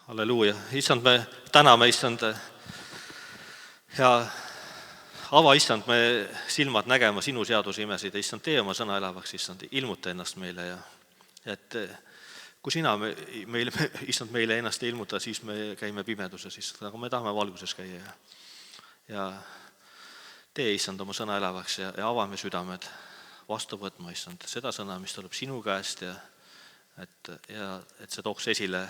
Halleluuja. Issand, me täname, issand, ja ava, issand, me silmad nägema sinu seaduse imesid. Issand, tee oma sõna elavaks, issand, ilmuta ennast meile ja et kui sina issand, meile ennast ei ilmuta, siis me käime pimeduses, issand, aga me tahame valguses käia ja tee, issand, oma sõna elavaks ja avame südamed vastu võtma, issand, seda sõna, mis tuleb sinu käest ja et see tooks esile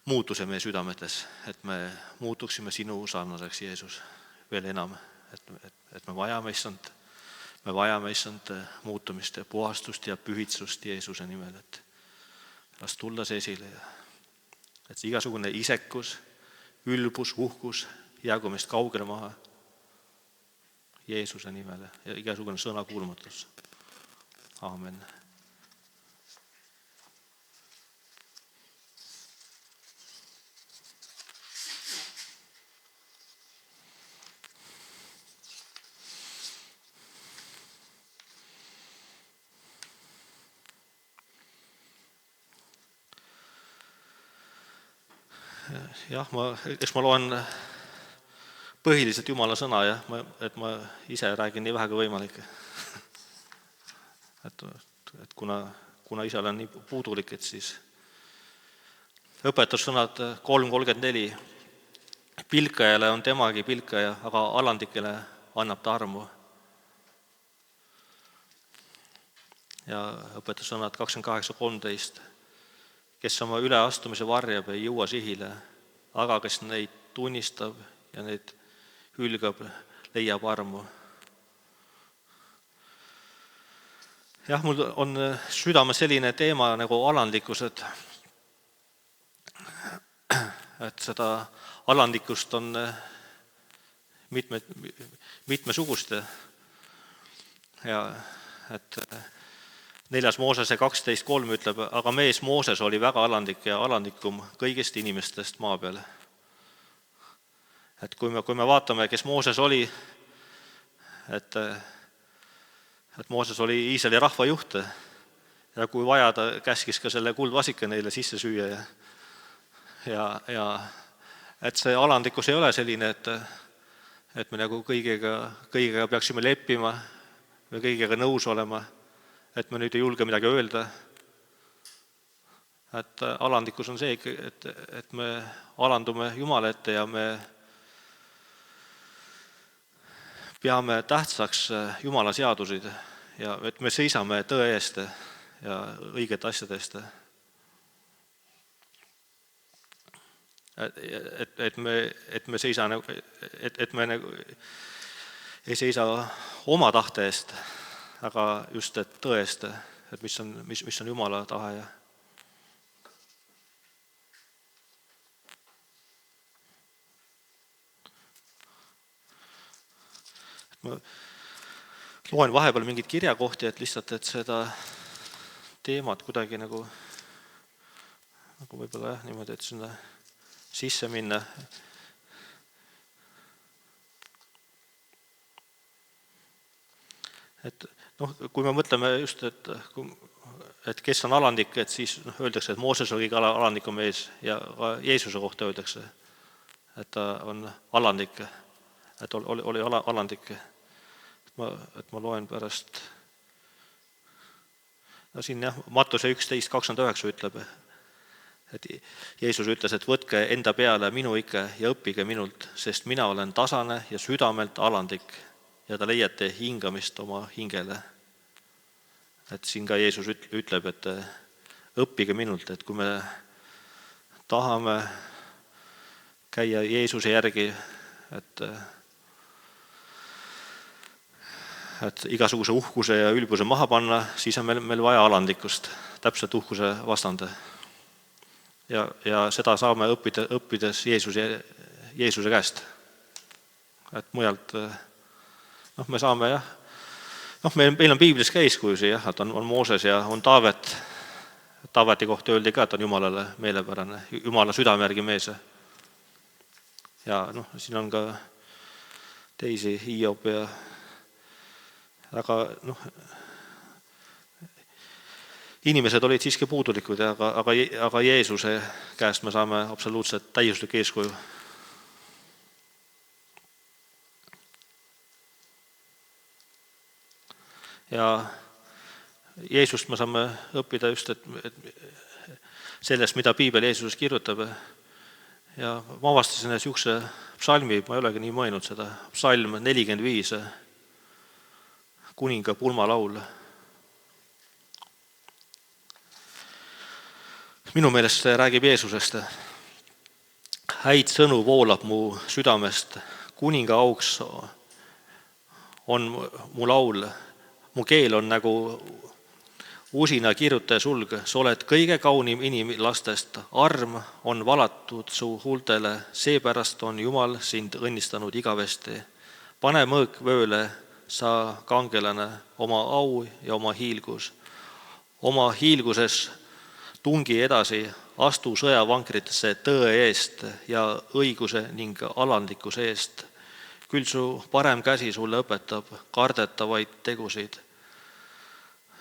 muutuse meie südametes, et me muutuksime sinu sarnaseks, Jeesus, veel enam, et me vajame, issand, muutumist ja puhastust ja pühitsust Jeesuse nimel, et las tulla see esile ja et see igasugune isekus, ülbus, uhkus jäägu meist kaugele maha Jeesuse nimel ja igasugune sõnakuulmatus. Aamen. Jah, ma loen põhiliselt Jumala sõna, et ma ise räägin nii vähe kui võimalik. Et kuna ise olen nii puudulik, et siis õpetussõnad 3.34. Pilkajale on temagi pilkaja, aga alandikele annab ta armu. Ja õpetussõnad 28.13. Kes oma üleastumise varjab, ei jõua sihile, aga kes neid tunnistab ja neid hülgab, leiab armu. Jah, mul on südames selline teema nagu alandlikkus, et seda alandlikkust on mitmesugust ja et 4. Moosese 12.3 ütleb, aga mees Mooses oli väga alandlik ja alandlikum kõigist inimestest maa peal. Et kui me vaatame, kes Mooses oli, et Mooses oli Iisraeli rahva juht ja kui vaja, ta käskis ka selle kuldvasika neile sisse süüa ja et see alandlikkus ei ole selline, et me nagu kõigega peaksime leppima või kõigega nõus olema, et me nüüd ei julge midagi öelda. Et alandlikkus on see, et me alandume Jumala ette ja me peame tähtsaks Jumala seadusid ja et me seisame tõe eest ja õigete asjade eest. Et me ei seisa oma tahte eest, aga just et tõe eest, et mis on Jumala tahe. Ma loen vahepeal mingid kirjakohti, et lihtsalt et seda teemat kuidagi nagu võib-olla niimoodi, et sinna sisse minna. Et kui me mõtleme just, et kes on alandlik, et siis öeldakse, et Mooses oli kõige alandlikum mees ja ka Jeesuse kohta öeldakse, et ta on alandlik, et oli alandlik. Et ma loen pärast. Siin Mattuse 11.29 ütleb, et Jeesus ütles, et võtke enda peale minu ikke ja õppige minult, sest mina olen tasane ja südamelt alandlik ja ta leiate hingamist oma hingele. Et siin ka Jeesus ütleb, et õppige minult, et kui me tahame käia Jeesuse järgi, et igasuguse uhkuse ja ülbuse maha panna, siis on meil vaja alandlikkust, täpselt uhkuse vastande. Ja seda saame õppides Jeesuse käest. Et mujalt, me saame, meil on Piiblis ka eeskujusi, et on Mooses ja on Taavet. Taaveti kohta öeldi ka, et on Jumalale meelepärane, Jumala südame järgi mees. Ja siin on ka teisi, Hiob ja aga inimesed olid siiski puudulikud, aga Jeesuse käest me saame absoluutselt täiuslik eeskuju. Ja Jeesust me saame õppida just sellest, mida piibel Jeesuses kirjutab. Ja ma avastasin niisuguse psalmi, ma ei olegi nii mõelnud seda, psalm 45, kuninga pulmalaul. Minu meelest see räägib Jeesusest. Häid sõnu voolab mu südamest, kuninga auks on mu laul, mu keel on nagu usina kirjutaja sulg, sa oled kõige kaunim inimlastest, arm on valatud su huultele, seepärast on Jumal sind õnnistanud igavesti. Pane mõõk vööle, sa kangelane, oma au ja oma hiilgus. Oma hiilguses tungi edasi, astu sõjavankritesse tõe eest ja õiguse ning alandlikkuse eest. Küll su parem käsi sulle õpetab kardetavaid tegusid.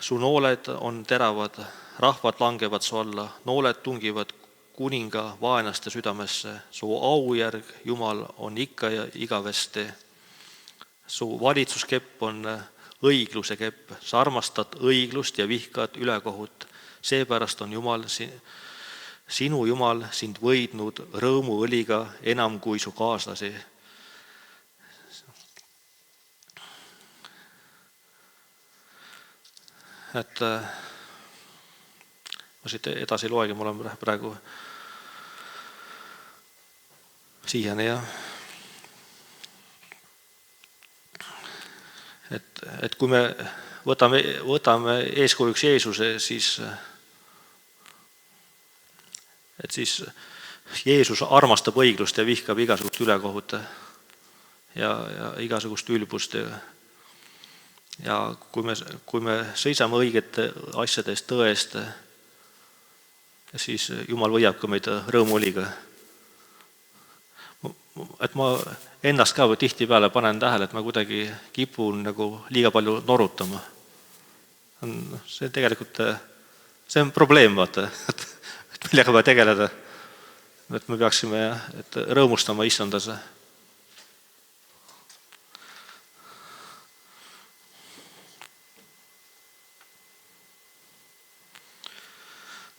Su nooled on teravad, rahvad langevad su alla, nooled tungivad kuninga vaenaste südamesse. Su aujärg, Jumal, on ikka ja igavesti. Su valitsuskepp on õigluse kepp, sa armastad õiglust ja vihkad ülekohut. Seepärast on Jumal, sinu Jumal sind võidnud rõõmuõliga enam kui su kaaslasi. Et ma siit edasi loegi, mul on praegu siiani ja et kui me võtame eeskujuks Jeesuse, siis Jeesus armastab õiglust ja vihkab igasugust ülekohut ja igasugust ülbust. Ja kui me seisame õigete asjade eest, tõe eest, siis Jumal võidab ka meid rõõmuõliga. Et ma ennast ka tihtipeale panen tähele, et ma kuidagi kipun nagu liiga palju norutama. See tegelikult, see on probleem, vaata, et millega vaja tegeleda. Et me peaksime rõõmustama Issandas.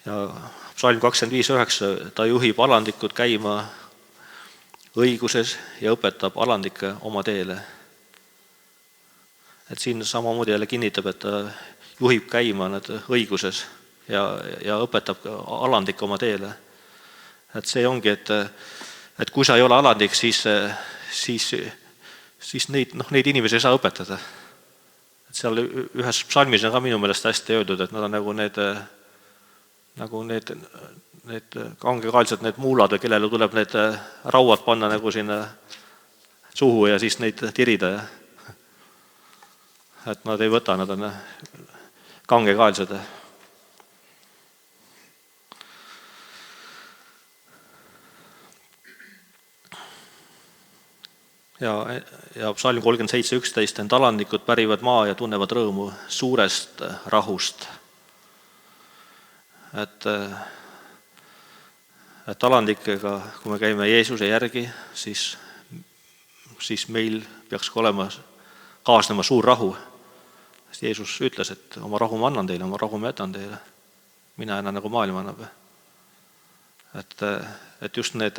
Ja psalm 25:9, ta juhib alandikud käima õiguses ja õpetab alandikke oma teele. Et siin samamoodi jälle kinnitab, et ta juhib käima nad õiguses ja õpetab alandikke oma teele. Et see ongi, et kui sa ei ole alandik, siis neid inimesi ei saa õpetada. Et seal ühes psalmis on ka minu meelest hästi öeldud, et nad on nagu need kangekaelsed, need muulad, kellele tuleb need rauad panna nagu sinna suhu ja siis neid tirida. Et nad ei võta, nad on kangekaelsed. Ja psalm 37:11, ent alandikud pärivad maa ja tunnevad rõõmu suurest rahust. Et alandikega, kui me käime Jeesuse järgi, siis meil peaks olema kaasnema suur rahu. Jeesus ütles, et oma rahu ma annan teile, oma rahu ma jätan teile. Mina enam nagu maailma annab. Et just need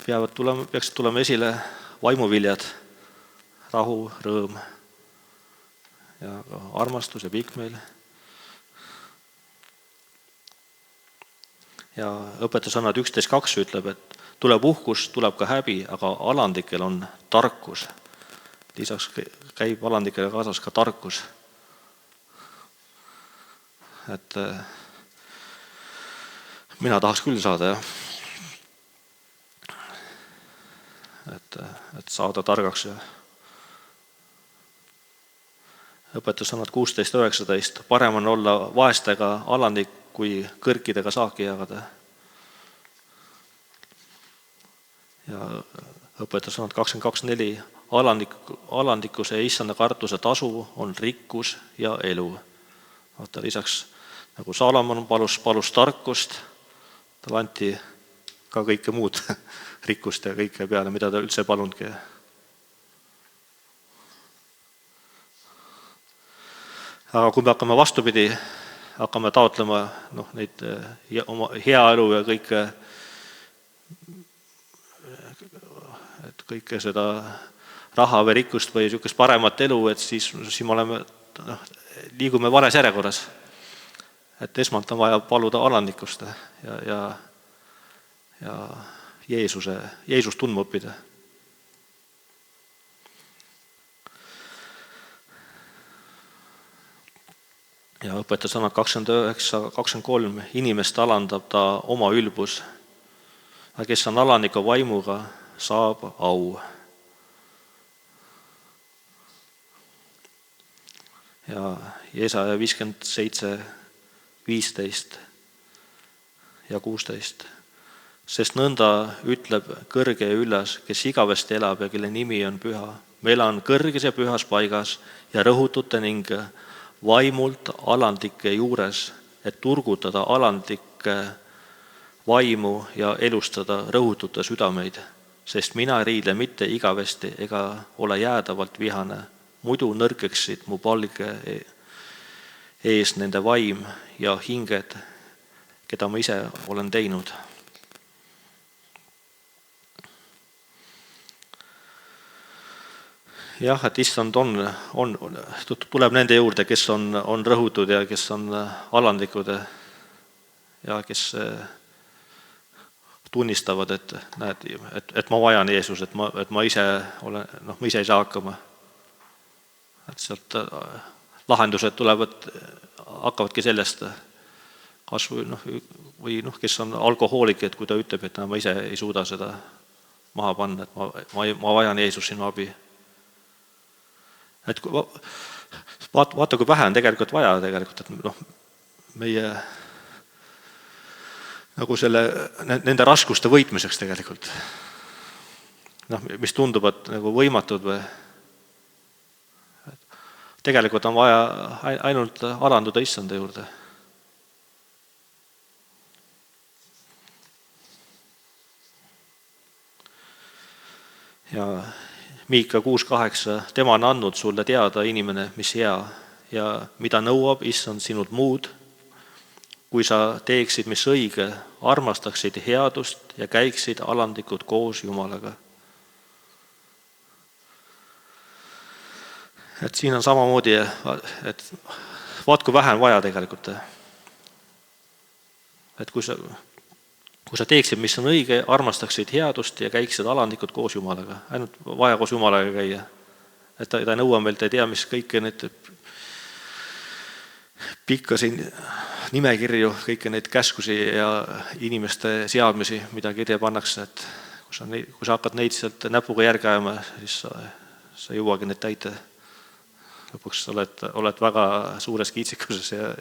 peaksid tulema esile vaimuviljad, rahu, rõõm ja armastus ja pikmeel. Ja õpetussõnad 11:2 ütleb, et tuleb uhkus, tuleb ka häbi, aga alandikel on tarkus. Lisaks käib alandikele kaasas ka tarkus. Et mina tahaks küll saada, jah. Et saada targaks. Õpetussõnad 16:19, parem on olla vaestega alandik, kui kõrkidega saaki jagada. Ja õpetussõnad 22:4, alandikuse ja issanda kartuse tasu on rikkus ja elu. Vaata, lisaks Nagu Saalomon palus tarkust, talle anti ka kõike muud rikkust ja kõike peale, mida ta üldse palunudki. Aga kui me hakkame vastupidi, hakkame taotlema neid oma hea elu ja kõike seda raha või rikkust või niisugust paremat elu, et siis me liigume vales järjekorras. Et esmalt on vaja paluda alandlikkust ja Jeesust tundma õppida. Ja õpetussõnad 29-23, inimest alandab ta oma ülbus, aga kes on alandliku vaimuga, saab au. Ja Jesaja 57, 15 ja 16. Sest nõnda ütleb kõrge ja üllas, kes igavesti elab ja kelle nimi on püha. Ma elan kõrges ja pühas paigas ja rõhutute ning vaimult alandlike juures, et turgutada alandlikke vaimu ja elustada rõhutute südameid, sest mina ei riidle mitte igavesti ega ole jäädavalt vihane, muidu nõrkeksid mu palge ees nende vaim ja hinged, keda ma ise olen teinud. Jah, et issand tuleb nende juurde, kes on rõhutud ja kes on alandlikud ja kes tunnistavad, et ma vajan Jeesus, et ma ise ei saa hakkama. Et sealt lahendused hakkavadki sellest, kas või kes on alkohoolik, et kui ta ütleb, et ma ise ei suuda seda maha panna, et ma vajan Jeesus sinu abi. Et vaata, kui vähe on tegelikult vaja, et meie nende raskuste võitmiseks tegelikult, mis tundub, et võimatud või tegelikult on vaja ainult alanduda issanda juurde. Ja Miika 6.8, tema on andnud sulle teada, inimene, mis hea ja mida nõuab issand sinult muud, kui sa teeksid, mis õige, armastaksid headust ja käiksid alandlikud koos Jumalaga. Et siin on samamoodi, et vaat kui vähe on vaja tegelikult. Et kui sa teeksid, mis on õige, armastaksid headust ja käiksid alandlikud koos Jumalaga. Ainult vaja koos Jumalaga käia. Et ta ei nõua meilt, ei tea, mis kõike need pikka siin nimekirju, kõike neid käskusi ja inimeste seadmisi, mida kirja pannakse. Et kui sa hakkad neid sealt näpuga järge ajama, siis sa ei jõuagi neid täita. Lõpuks oled väga suures kiitsikuses ja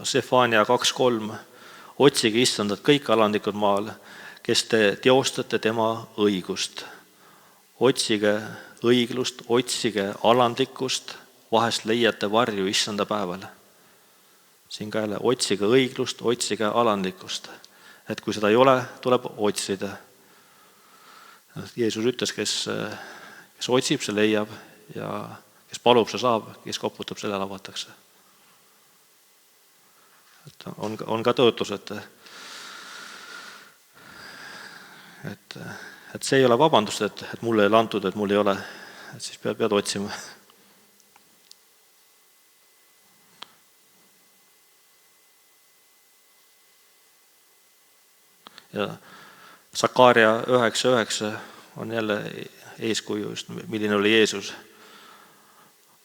Sefania 2.3, otsige issandat kõik alandlikud maal, kes te teostate tema õigust. Otsige õiglust, otsige alandlikkust, vahest leiate varju issanda päeval. Siin ka jälle, otsige õiglust, otsige alandlikkust. Et kui seda ei ole, tuleb otsida. Jeesus ütles, kes otsib, see leiab ja kes palub, see saab, kes koputab, selle avatakse. Et on ka tõotus, et see ei ole vabandust, et mulle ei ole antud, et mul ei ole, et siis pead otsima. Ja Sakaaria 9.9 on jälle eeskuju, milline oli Jeesus.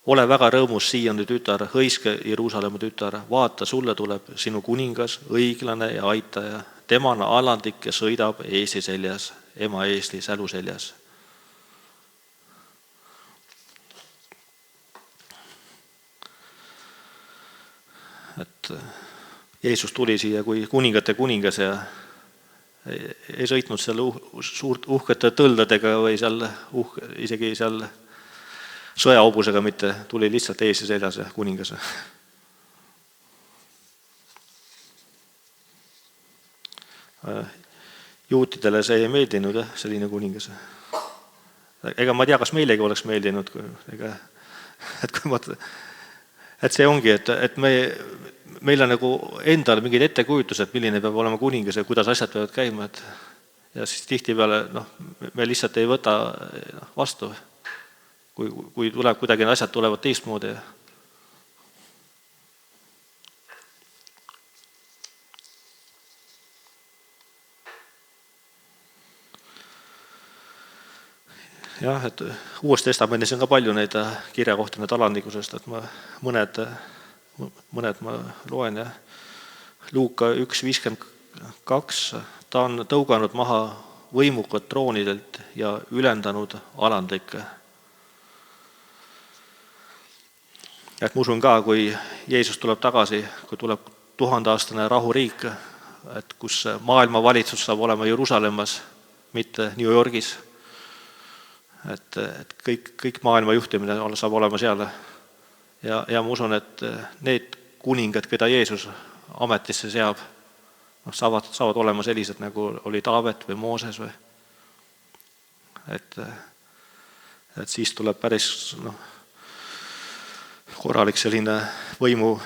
Ole väga rõõmus Sioni tütar, hõiske Jeruusalemma tütar, vaata, sulle tuleb sinu kuningas, õiglane ja aitaja. Tema on alandlik ja sõidab eesli seljas, ema eesli sälu seljas. Et Jeesus tuli siia kui kuningate kuningas ja ei sõitnud seal suurt uhkete tõldadega või seal isegi seal sõjahobusega mitte, tuli lihtsalt ees ja seljas ja kuningas. Juutidele see ei meeldinud, selline kuningas. Ega ma tea, kas meilegi oleks meeldinud, et see ongi, et meil on nagu endal mingid ettekujutused, milline peab olema kuningas ja kuidas asjad peavad käima, ja siis tihtipeale me lihtsalt ei võta vastu, kui tuleb kuidagi asjad tulevad teistmoodi. Jah, et Uues Testamendis on ka palju neid kirjakohti need alandlikkusest, et mõned ma loen. Ja Luuka 1:52, ta on tõuganud maha võimukad troonidelt ja ülendanud alandlikke. Et ma usun ka, kui Jeesus tuleb tagasi, kui tuleb 1000-aastane rahuriik, et kus maailma valitsus saab olema Jeruusalemmas, mitte New Yorgis, et kõik maailma juhtimine saab olema seal. Ja ma usun, et need kuningad, keda Jeesus ametisse seab, saavad olema sellised, nagu oli Taavet või Mooses. Et siis tuleb päris korralik selline võimu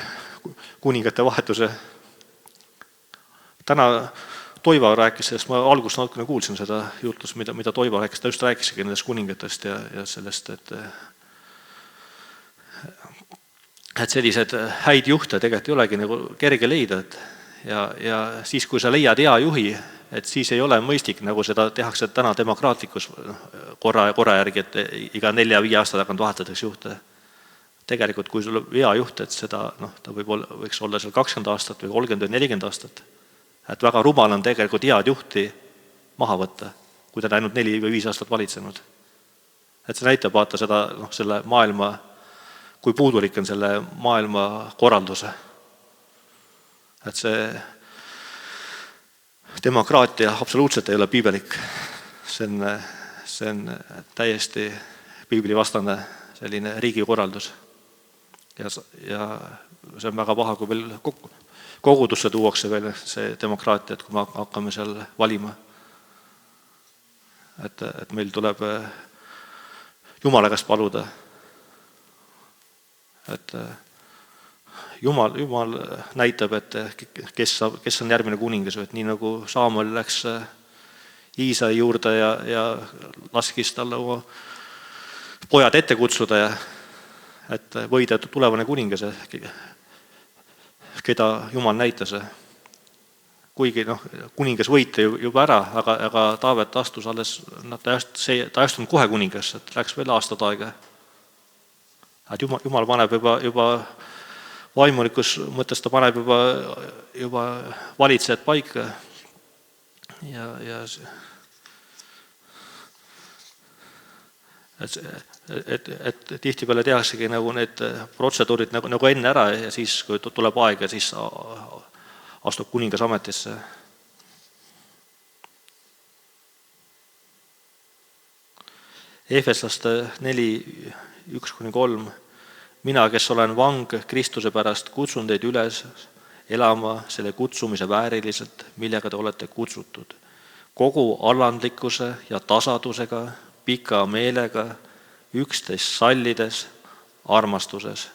kuningate vahetuse. Täna Toivo rääkis sellest, ma algust natukene kuulsin seda jutlust, mida Toivo rääkis, ta just rääkisigi nendest kuningatest ja sellest, et sellised häid juhte tegelikult ei olegi nagu kerge leida, ja siis, kui sa leiad hea juhi, et siis ei ole mõistlik, nagu seda tehakse täna demokraatlikus korra järgi, et iga 4-5 aasta tagant vahetatakse juhte. Tegelikult, kui sul on hea juht, et seda, ta võiks olla seal 20 aastat või 30 või 40 aastat, et väga rumal on tegelikult head juhti maha võtta, kui ta on ainult 4 või 5 aastat valitsenud. Et see näitab vaata seda, selle maailma, kui puudulik on selle maailma korralduse. Et see demokraatia absoluutselt ei ole piibelik. See on täiesti piiblivastane selline riigikorraldus. Ja see on väga paha, kui veel kogudusse tuuakse veel see demokraatia, et kui me hakkame seal valima. Et meil tuleb Jumala käest paluda. Et Jumal näitab, et kes on järgmine kuningas, et nii nagu Saamuel läks Iisai juurde ja laskis talle oma pojad ette kutsuda, et võida tulevane kuningas, keda Jumal näitas. Kuigi kuningas võiti juba ära, aga Taavet astus alles, ta ei astunud kohe kuningasse, et läks veel aastad aega. Et Jumal paneb juba vaimulikus mõttes, ta paneb juba valitsejad paika ja et tihtipeale tehaksegi nagu need protseduurid nagu enne ära ja siis, kui tuleb aeg, ja siis astub kuningas ametisse. Efeslaste 4:1-3. Mina, kes olen vang Kristuse pärast, kutsun teid üles elama selle kutsumise vääriliselt, millega te olete kutsutud. Kogu alandlikkuse ja tasadusega, pika meelega, üksteist sallides, armastuses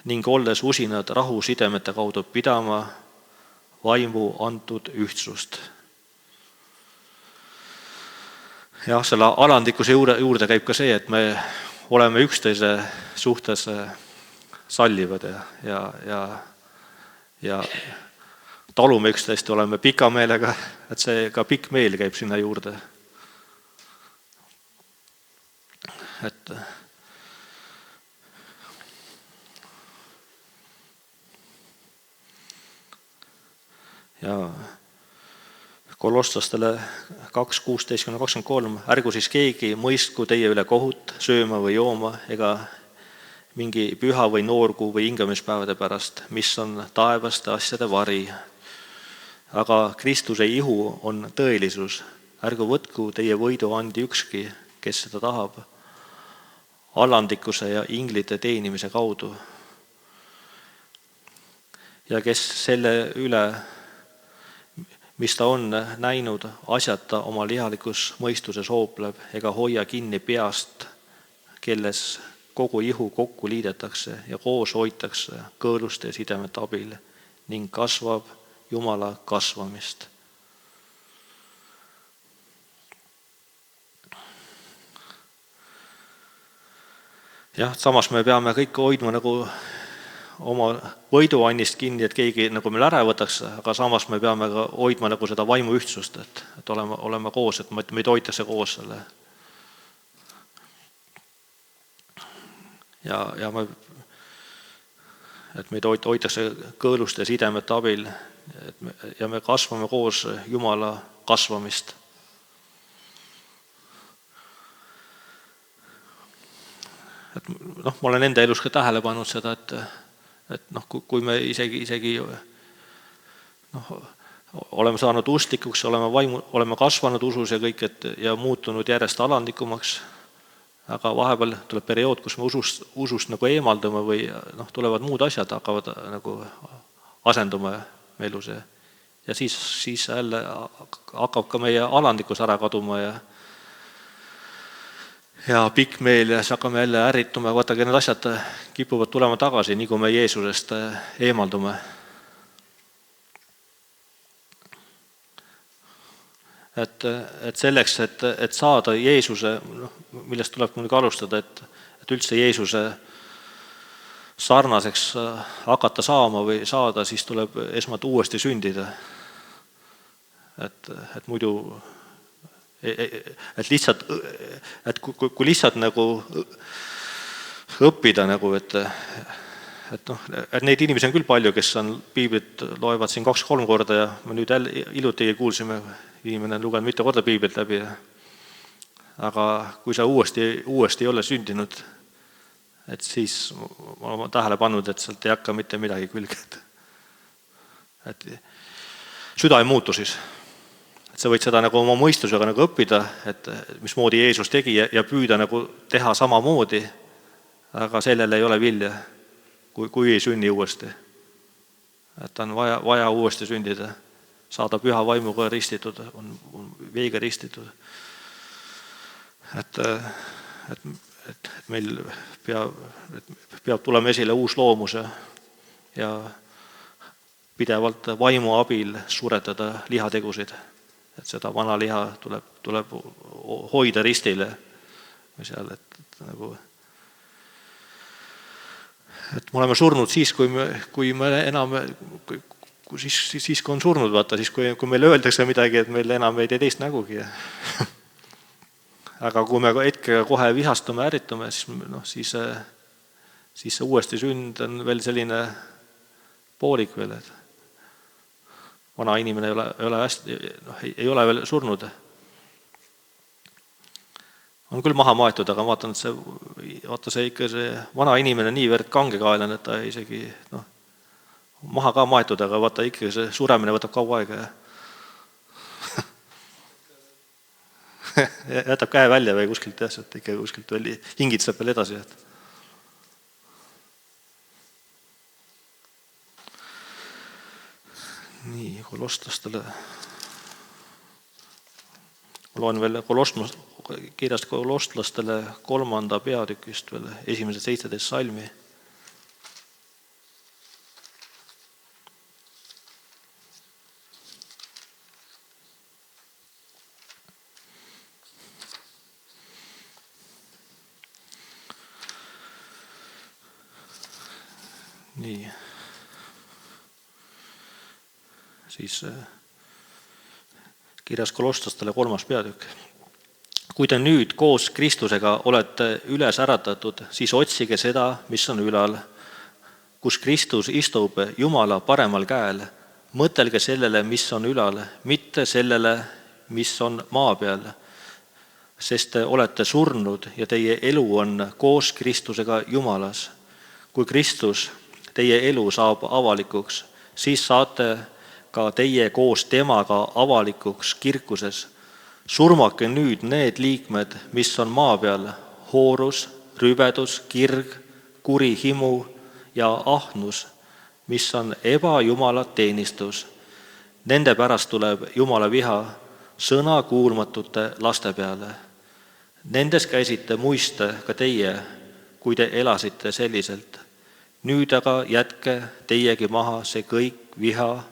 ning olles usinad rahusidemete kaudu pidama vaimu antud ühtsust. Jah, selle alandlikkuse juurde käib ka see, et me oleme üksteise suhtes sallivad ja talume üksteist, oleme pika meelega, et see ka pikk meel käib sinna juurde. Et ja Kolosslastele 2:16-23, ärgu siis keegi mõistku teie üle kohut sööma või jooma ega mingi püha või noorkuu või hingamispäevade pärast, mis on taevaste asjade vari. aga Kristuse ihu on tõelisus. Ärgu võtku teie võiduandi ükski, kes seda tahab, alandlikkuse ja inglite teenimise kaudu. Ja kes selle üle, mis ta on näinud, asjata oma lihalikus mõistuses hoopleb ega hoia kinni peast, kelles kogu ihu kokku liidetakse ja koos hoitakse kõõluste ja sidemete abil ning kasvab Jumala kasvamist. Jah, samas me peame kõik hoidma nagu oma võiduannist kinni, et keegi nagu meil ära võtaks, aga samas me peame ka hoidma nagu seda vaimu ühtsust, et olema koos, et meid hoitakse koos selle. Ja meid hoitakse kõõluste ja sidemete abil ja me kasvame koos Jumala kasvamist. Ma olen enda elus ka tähele pannud seda, et kui me isegi oleme saanud usklikuks, oleme kasvanud usus ja kõik, ja muutunud järjest alandlikumaks, aga vahepeal tuleb periood, kus me usust nagu eemaldume või tulevad muud asjad, hakkavad nagu asenduma elus ja siis jälle hakkab ka meie alandlikkus ära kaduma ja pikk meel ja siis hakkame jälle ärrituma, vaadake, need asjad kipuvad tulema tagasi, nii kui me Jeesusest eemaldume. Et selleks, et saada Jeesuse, millest tuleb muidugi alustada, et üldse Jeesuse sarnaseks hakata saama või saada, siis tuleb esmalt uuesti sündida. Et muidu kui lihtsalt nagu õppida nagu, et neid inimesi on küll palju, kes on piiblit loevad siin 2-3 korda ja me nüüd ilutigi kuulsime, inimene on lugenud mitu korda piiblit läbi, aga kui sa uuesti ei ole sündinud, et siis ma olen tähele pannud, et sealt ei hakka mitte midagi külge. Et süda ei muutu siis. Sa võid seda nagu oma mõistusega nagu õppida, et mismoodi Jeesus tegi ja püüda nagu teha samamoodi, aga sellele ei ole vilja, kui ei sünni uuesti. Et on vaja uuesti sündida, saada püha vaimuga ristitud, on veega ristitud. Et meil peab tulema esile uus loomus ja pidevalt vaimu abil suretada lihategusid. Et seda vana liha tuleb hoida ristile seal, et me oleme surnud siis, kui me enam, siis kui on surnud, vaata, siis kui meile öeldakse midagi, et meil enam ei tee teist nägugi. Aga kui me hetkega kohe vihastume, ärritume, siis see uuesti sünd on veel selline poolik veel, et vana inimene ei ole veel surnud. On küll maha maetud, aga vaatan, et see vana inimene niivõrd kangekaelan, et ta isegi maha ka maetud, aga vaata ikka see suremine võtab kaua aega. Jätab käe välja või kuskilt, et ikka kuskilt veel hingitseb veel edasi. Nii, kolostlastele. Ma loen veel kirjast kolostlastele 3. peatükist veel esimesed 17 salmi. Nii. Siis kirjas kolostlastele 3. peatükk. Kui te nüüd koos Kristusega olete üles äratatud, siis otsige seda, mis on ülal, kus Kristus istub Jumala paremal käel. Mõtelge sellele, mis on ülal, mitte sellele, mis on maa peal, sest te olete surnud ja teie elu on koos Kristusega Jumalas. Kui Kristus teie elu saab avalikuks, siis saate ka teie koos temaga avalikuks kirkuses. Surmake nüüd need liikmed, mis on maa peal, hoorus, rüvedus, kirg, kuri himu ja ahnus, mis on ebajumala teenistus. Nende pärast tuleb Jumala viha sõna kuulmatute laste peale. Nendes käisite muiste ka teie, kui te elasite selliselt. Nüüd aga jätke teiegi maha see kõik viha,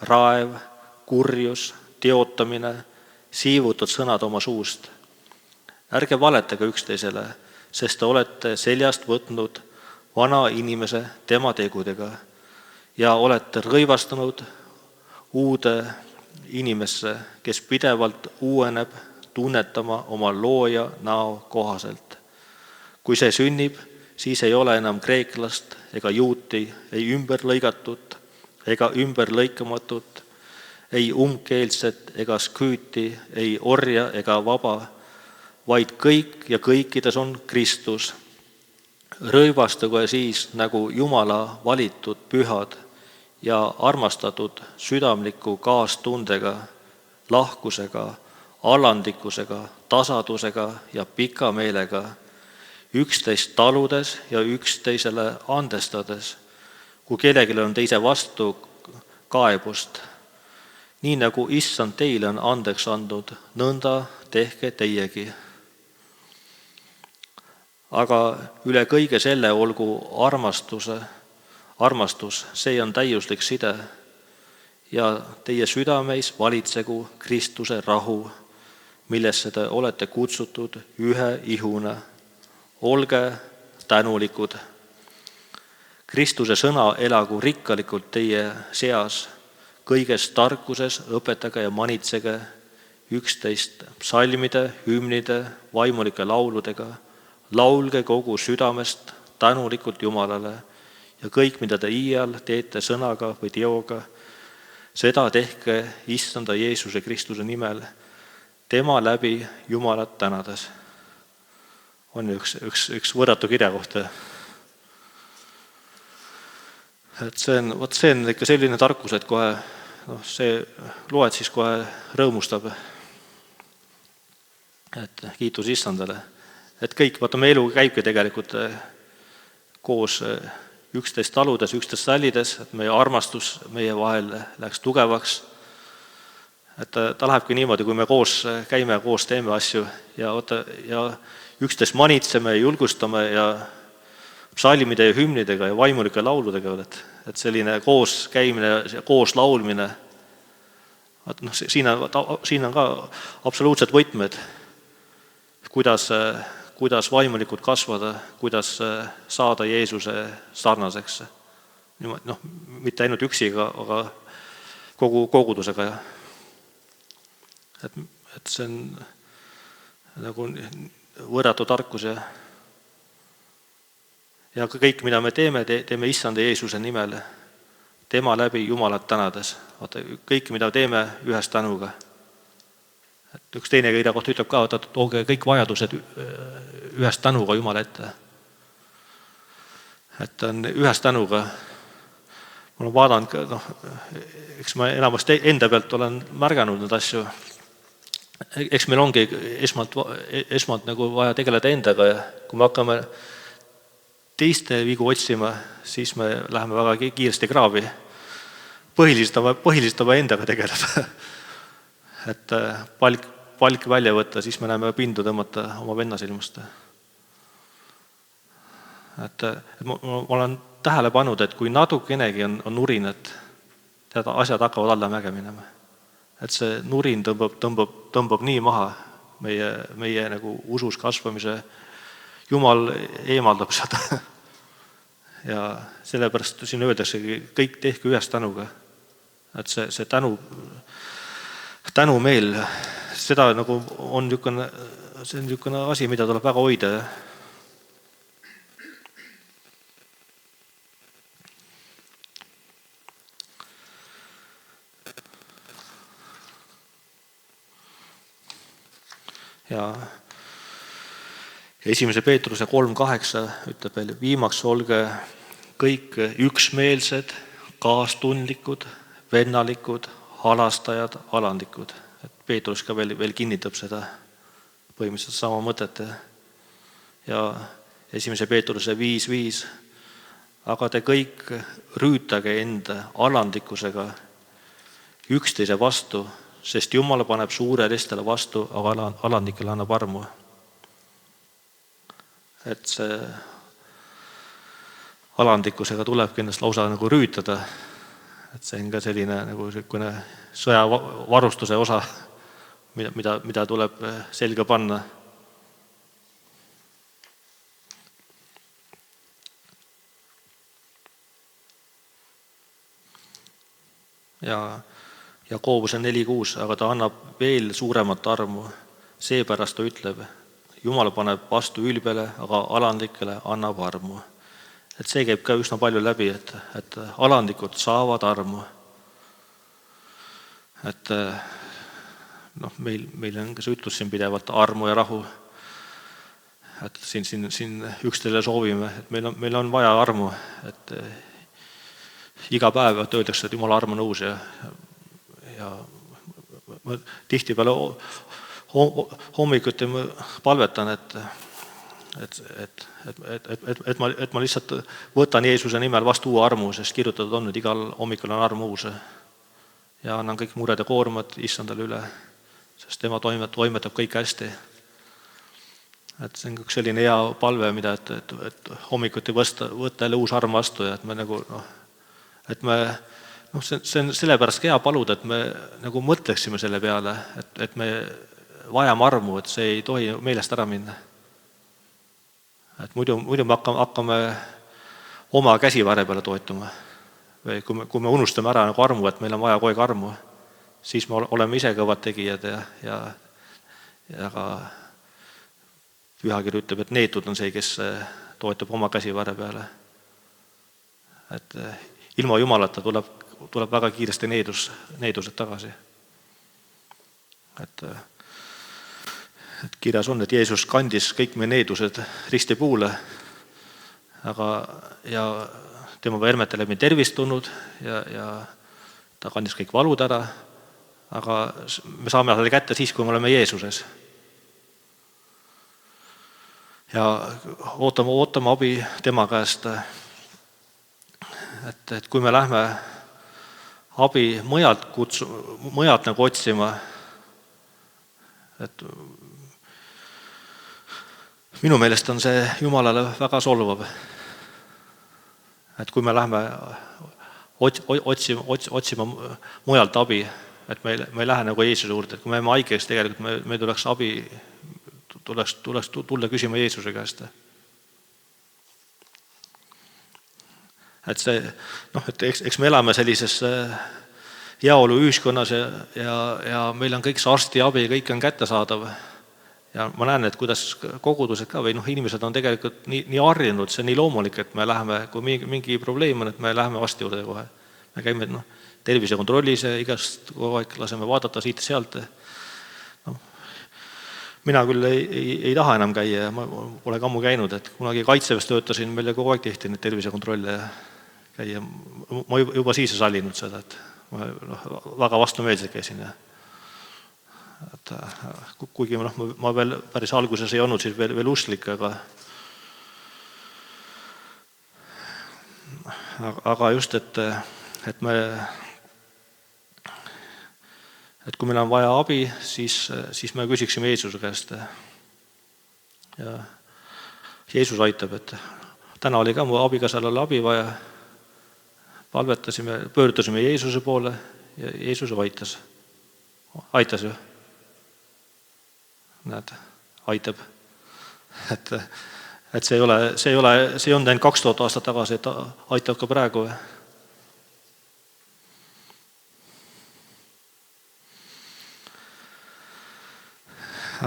raev, kurjus, teotamine, siivutud sõnad oma suust. Ärge valetage üksteisele, sest te olete seljast võtnud vana inimese tema tegudega ja olete rõivastanud uude inimesse, kes pidevalt uueneb tunnetama oma looja näo kohaselt. Kui see sünnib, siis ei ole enam kreeklast ega juuti, ei ümberlõigatut ega ümberlõikamatut, ei umbkeelset ega sküüti, ei orja ega vaba, vaid kõik ja kõikides on Kristus. Rõivastuge siis nagu Jumala valitud pühad ja armastatud südamliku kaastundega, lahkusega, alandlikkusega, tasadusega ja pika meelega, üksteist taludes ja üksteisele andestades, kui kellelgi on teise vastu kaebust. Nii nagu Issand teile on andeks andnud, nõnda tehke teiegi. Aga üle kõige selle olgu armastus, see on täiuslik side ja teie südameis valitsegu Kristuse rahu, millesse te olete kutsutud ühe ihuna. Olge tänulikud. Kristuse sõna elagu rikkalikult teie seas, kõiges tarkuses õpetage ja manitsege üksteist psalmide, hümnide, vaimulike lauludega, laulge kogu südamest tänulikult Jumalale ja kõik, mida te iial teete sõnaga või teoga, seda tehke Issanda Jeesuse Kristuse nimel, tema läbi Jumalat tänades. On üks võrratu kirja kohta. Et see on ikka selline tarkus, et kohe see loed siis kohe rõõmustab. Et kiitus Issandale. Et kõik, vaata, me elu käibki tegelikult koos üksteist taludes, üksteist sallides, et meie armastus meie vahel läks tugevaks. Et ta lähebki niimoodi, kui me koos käime, koos teeme asju ja üksteist manitseme ja julgustame ja psalmide ja hümnidega ja vaimulike lauludega, et selline koos käimine ja koos laulmine, siin on ka absoluutselt võtmed, kuidas vaimulikult kasvada, kuidas saada Jeesuse sarnaseks. Mitte ainult üksi, aga kogu kogudusega. Et see on nagu võrratu tarkus ja kõik, mida me teeme Issanda Jeesuse nimel, tema läbi Jumalat tänades. Vaata, kõik, mida teeme ühes tänuga. Et üks teine kirja kohta ütleb ka, et tooge kõik vajadused ühes tänuga Jumala ette. Et on ühes tänuga. Ma olen vaadanud, eks ma enamasti enda pealt olen märganud need asju. Eks meil ongi esmalt nagu vaja tegeleda endaga ja kui me hakkame teiste vigu otsima, siis me läheme väga kiiresti kraavi. Põhilistama endaga tegeleda. Et palk välja võtta, siis me näeme pindu tõmmata oma venna silmast. Et ma olen tähele pannud, et kui natukenegi on nurin, et asjad hakkavad alla mäge minema. Et see nurin tõmbab nii maha meie nagu usus kasvamise. Jumal eemaldab seda. Ja sellepärast siin öeldaksegi, kõik tehke ühes tänuga. Et see tänu meil, seda nagu on niisugune asi, mida tuleb väga hoida. Ja 1. Peetruse 3.8 ütleb veel, viimaks olge kõik üksmeelsed, kaastundlikud, vennalikud, halastajad, alandlikud. Et Peetrus ka veel kinnitab seda põhimõtteliselt sama mõtet. Ja 1. Peetruse 5.5. Aga te kõik rüütage enda alandlikkusega üksteise vastu, sest Jumal paneb suurelistele vastu, aga alandlikele annab armu. Et see alandlikkusega tuleb kindlasti lausa nagu rüütada. Et see on ka selline nagu sõjavarustuse osa, mida tuleb selga panna. Ja Jakobuse 4.6, aga ta annab veel suuremat armu. Seepärast ta ütleb, Jumal paneb vastu ülbele, aga alandlikele annab armu. Et see käib ka üsna palju läbi, et alandlikud saavad armu. Et meil on ka see ütlus siin pidevalt armu ja rahu. Et siin üksteisele soovime, et meil on vaja armu, et iga päev öeldakse, et Jumala arm on uus ja ma tihtipeale hommikuti palvetan, et ma lihtsalt võtan Jeesuse nimel vastu uue armu, sest kirjutatud on, et igal hommikul on arm uus. Ja annan kõik mured ja koormad issandale üle, sest tema toimetab kõik hästi. Et see on üks selline hea palve, mida et hommikuti võtta jälle uus arm vastu ja et me see on sellepärast hea paluda, et me nagu mõtleksime selle peale, et me vajame armu, et see ei tohi meelest ära minna. Et muidu me hakkame oma käsivarre peale toetuma. Või kui me unustame ära nagu armu, et meil on vaja kogu aeg armu, siis me oleme ise kõvad tegijad ja ka Pühakiri ütleb, et neetud on see, kes toetab oma käsivarre peale. Et ilma Jumalata tuleb väga kiiresti needused tagasi. Et kirjas on, et Jeesus kandis kõik meie needused ristipuule, ja tema vermetele me tervistunud ja ta kandis kõik valud ära, aga me saame selle kätte siis, kui me oleme Jeesuses. Ja ootame abi tema käest. Et kui me lähme abi mujalt nagu otsima, et minu meelest on see Jumalale väga solvav. Et kui me lähme otsima mujalt abi, et me ei lähe nagu Jeesuse juurde, et kui me jääme haigeks, tegelikult me tuleks abi, tuleks tulla küsima Jeesuse käest. Et see, et eks me elame sellises heaolu ühiskonnas ja meil on kõik see arstiabi, kõik on kättesaadav. Ja ma näen, et kuidas kogudused ka või inimesed on tegelikult nii harjunud, see on nii loomulik, et me läheme, kui mingi probleem on, et me läheme arsti juurde kohe. Me käime tervisekontrollis ja igast kogu aeg laseme vaadata siit sealt. Mina küll ei taha enam käia, ma pole ammu käinud, et kunagi Kaitseväes töötasin, meile kogu aeg tehti neid tervisekontrolle käia. Ma juba siis ei sallinud seda, et ma väga vastumeelselt käisin. Et kuigi ma veel päris alguses ei olnud siis veel usklik, aga just, et kui meil on vaja abi, siis me küsiksime Jeesuse käest. Ja Jeesus aitab, et täna oli ka mu abikaasal oli abi vaja, palvetasime, pöördusime Jeesuse poole ja Jeesus aitas ju. Näed, aitab. Et see ei on ainult 2000 aastat tagasi, et aitab ka praegu.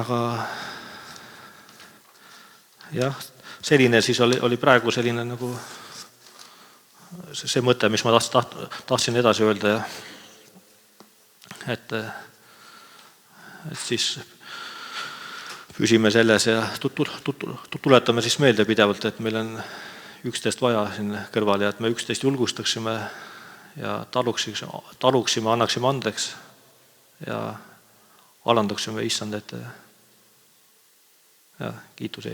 Aga jah, selline siis oli praegu selline nagu see mõte, mis ma tahtsin edasi öelda. Et siis püsime selles ja tuletame siis meelde pidevalt, et meil on üksteist vaja siin kõrval ja et me üksteist julgustaksime ja taluksime, annaksime andeks ja alanduksime issand ette ja kiituse